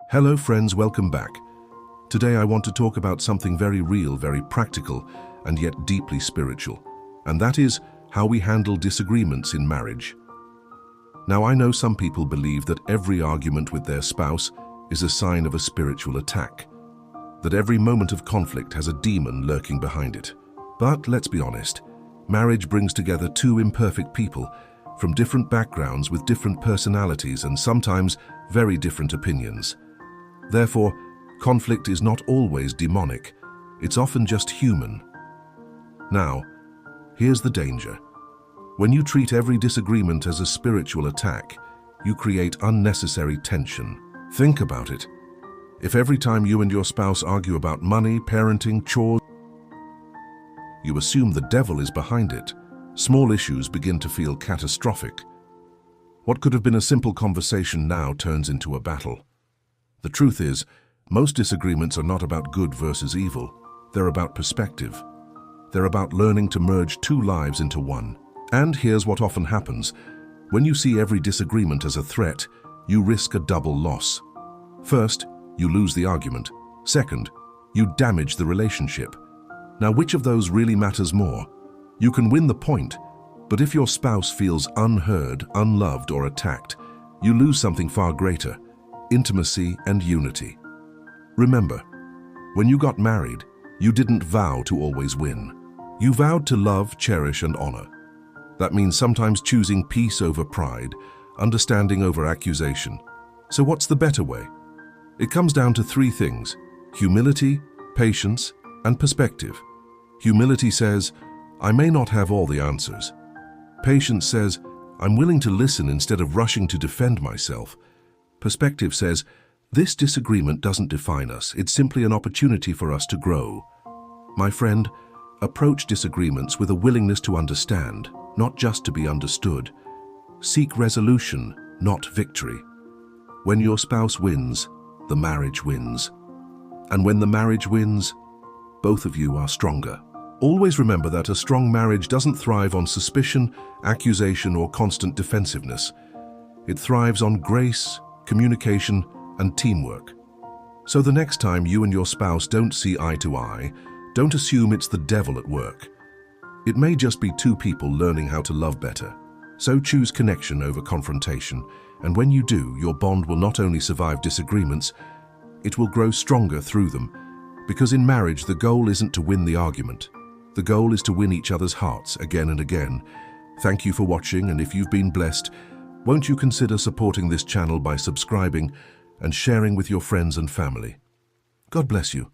Hello friends, welcome back. Today I want to talk about something very real, very practical, and yet deeply spiritual. And that is how we handle disagreements in marriage. Now I know some people believe that every argument with their spouse is a sign of a spiritual attack, that every moment of conflict has a demon lurking behind it. But let's be honest, marriage brings together two imperfect people from different backgrounds with different personalities and sometimes very different opinions. Therefore, conflict is not always demonic, it's often just human. Now, here's the danger. When you treat every disagreement as a spiritual attack, you create unnecessary tension. Think about it. If every time you and your spouse argue about money, parenting, chores, you assume the devil is behind it, small issues begin to feel catastrophic. What could have been a simple conversation now turns into a battle. The truth is, most disagreements are not about good versus evil. They're about perspective. They're about learning to merge two lives into one. And here's what often happens. When you see every disagreement as a threat, you risk a double loss. First, you lose the argument. Second, you damage the relationship. Now, which of those really matters more? You can win the point, but if your spouse feels unheard, unloved, or attacked, you lose something far greater: intimacy and unity. Remember, when you got married, you didn't vow to always win. You vowed to love, cherish, and honor. That means sometimes choosing peace over pride, understanding over accusation. So what's the better way? It comes down to three things: humility, patience, and perspective. Humility says, I may not have all the answers. Patience says, I'm willing to listen instead of rushing to defend myself. Perspective says, this disagreement doesn't define us, it's simply an opportunity for us to grow. My friend, approach disagreements with a willingness to understand, not just to be understood. Seek resolution, not victory. When your spouse wins, the marriage wins. And when the marriage wins, both of you are stronger. Always remember that a strong marriage doesn't thrive on suspicion, accusation, or constant defensiveness. It thrives on grace, communication, and teamwork. So the next time you and your spouse don't see eye to eye, don't assume it's the devil at work. It may just be two people learning how to love better. So choose connection over confrontation, and when you do, your bond will not only survive disagreements, it will grow stronger through them. Because in marriage, the goal isn't to win the argument. The goal is to win each other's hearts again and again. Thank you for watching, and if you've been blessed, won't you consider supporting this channel by subscribing and sharing with your friends and family? God bless you.